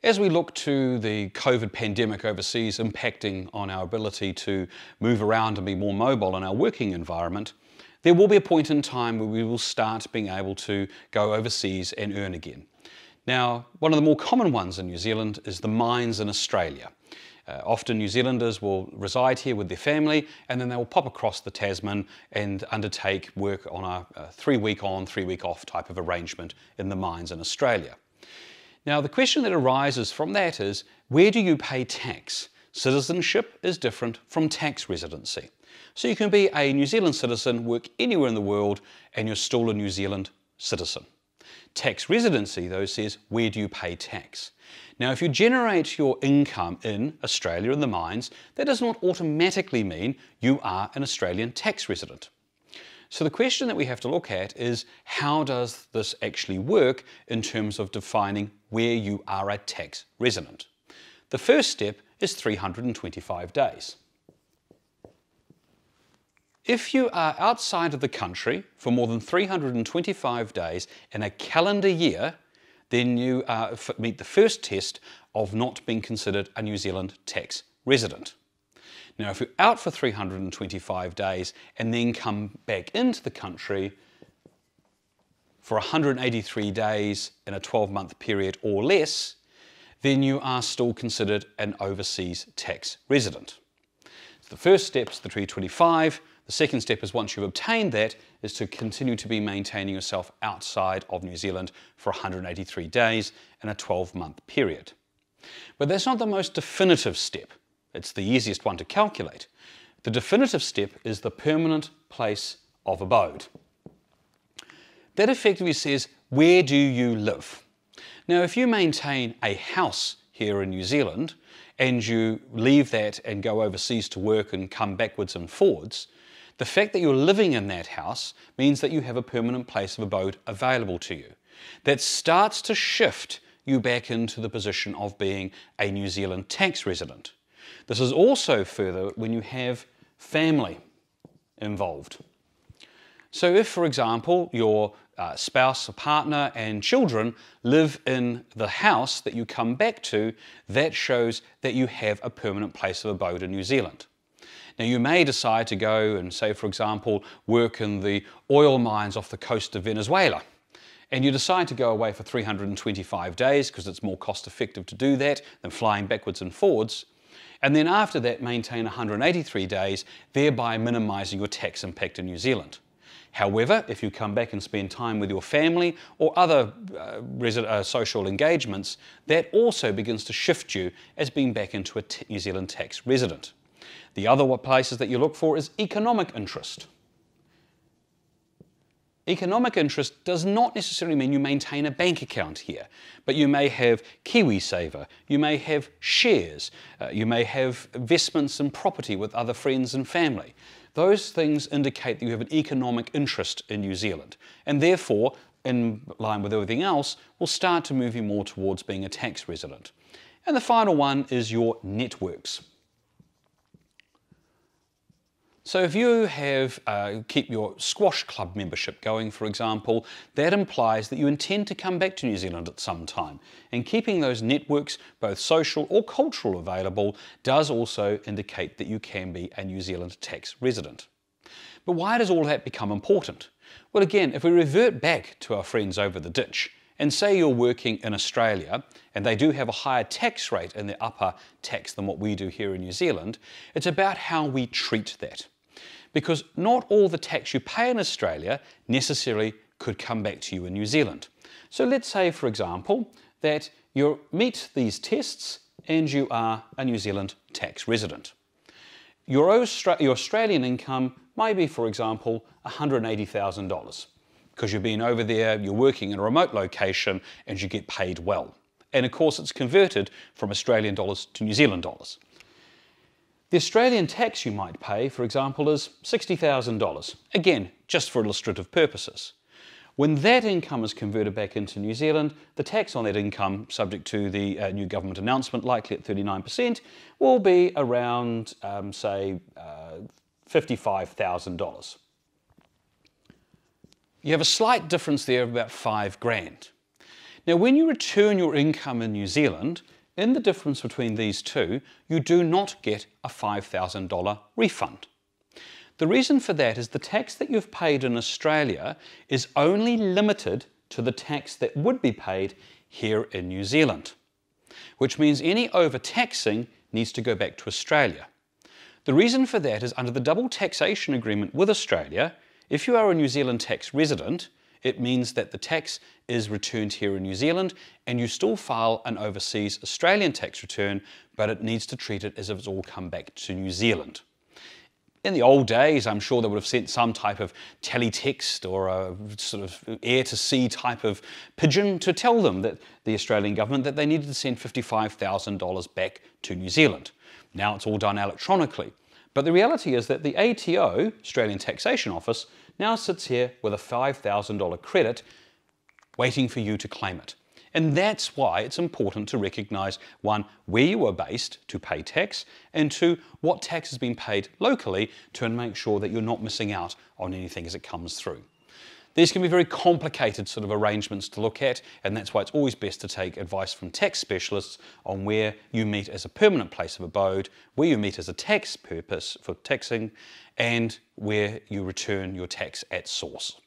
As we look to the COVID pandemic overseas impacting on our ability to move around and be more mobile in our working environment, there will be a point in time where we will start being able to go overseas and earn again. Now, one of the more common ones in New Zealand is the mines in Australia. Often New Zealanders will reside here with their family and then they will pop across the Tasman and undertake work on a 3-week on, 3-week off type of arrangement in the mines in Australia. Now, the question that arises from that is, where do you pay tax? Citizenship is different from tax residency. So you can be a New Zealand citizen, work anywhere in the world, and you're still a New Zealand citizen. Tax residency, though, says, where do you pay tax? Now, if you generate your income in Australia in the mines, that does not automatically mean you are an Australian tax resident. So the question that we have to look at is, how does this actually work in terms of defining where you are a tax resident? The first step is 325 days. If you are outside of the country for more than 325 days in a calendar year, then you meet the first test of not being considered a New Zealand tax resident. Now, if you're out for 325 days and then come back into the country for 183 days in a 12-month period or less, then you are still considered an overseas tax resident. So the first step is the 325. The second step is, once you've obtained that, is to continue to be maintaining yourself outside of New Zealand for 183 days in a 12-month period. But that's not the most definitive step. It's the easiest one to calculate. The definitive step is the permanent place of abode. That effectively says, where do you live? Now, if you maintain a house here in New Zealand and you leave that and go overseas to work and come backwards and forwards, the fact that you're living in that house means that you have a permanent place of abode available to you. That starts to shift you back into the position of being a New Zealand tax resident. This is also further when you have family involved. So if, for example, your spouse, or partner and children live in the house that you come back to, that shows that you have a permanent place of abode in New Zealand. Now, you may decide to go and, say, for example, work in the oil mines off the coast of Venezuela, and you decide to go away for 325 days because it's more cost effective to do that than flying backwards and forwards. And then after that maintain 183 days, thereby minimising your tax impact in New Zealand. However, if you come back and spend time with your family or other social engagements, that also begins to shift you as being back into a New Zealand tax resident. The other places that you look for is economic interest. Economic interest does not necessarily mean you maintain a bank account here, but you may have KiwiSaver, you may have shares, you may have investments in property with other friends and family. Those things indicate that you have an economic interest in New Zealand, and therefore, in line with everything else, will start to move you more towards being a tax resident. And the final one is your networks. So if you have keep your squash club membership going, for example, that implies that you intend to come back to New Zealand at some time. And keeping those networks, both social or cultural, available does also indicate that you can be a New Zealand tax resident. But why does all that become important? Well, again, if we revert back to our friends over the ditch, and say you're working in Australia, and they do have a higher tax rate in the upper tax than what we do here in New Zealand, it's about how we treat that. Because not all the tax you pay in Australia necessarily could come back to you in New Zealand. So let's say, for example, that you meet these tests and you are a New Zealand tax resident. Your Australian income may be, for example, $180,000 because you've been over there, you're working in a remote location and you get paid well. And of course it's converted from Australian dollars to New Zealand dollars. The Australian tax you might pay, for example, is $60,000, again, just for illustrative purposes. When that income is converted back into New Zealand, the tax on that income, subject to the new government announcement, likely at 39%, will be around, say, $55,000. You have a slight difference there of about $5,000. Now, when you return your income in New Zealand, in the difference between these two, you do not get a $5,000 refund. The reason for that is the tax that you've paid in Australia is only limited to the tax that would be paid here in New Zealand, which means any overtaxing needs to go back to Australia. The reason for that is under the double taxation agreement with Australia, if you are a New Zealand tax resident, it means that the tax is returned here in New Zealand and you still file an overseas Australian tax return, but it needs to treat it as if it's all come back to New Zealand. In the old days, I'm sure they would have sent some type of teletext or a sort of air-to-sea type of pigeon to tell them, that the Australian government, that they needed to send $55,000 back to New Zealand. Now it's all done electronically. But the reality is that the ATO, Australian Taxation Office, now sits here with a $5,000 credit waiting for you to claim it. And that's why it's important to recognise, one, where you are based to pay tax, and two, what tax has been paid locally to make sure that you're not missing out on anything as it comes through. These can be very complicated sort of arrangements to look at, and that's why it's always best to take advice from tax specialists on where you meet as a permanent place of abode, where you meet as a tax purpose for taxing, and where you return your tax at source.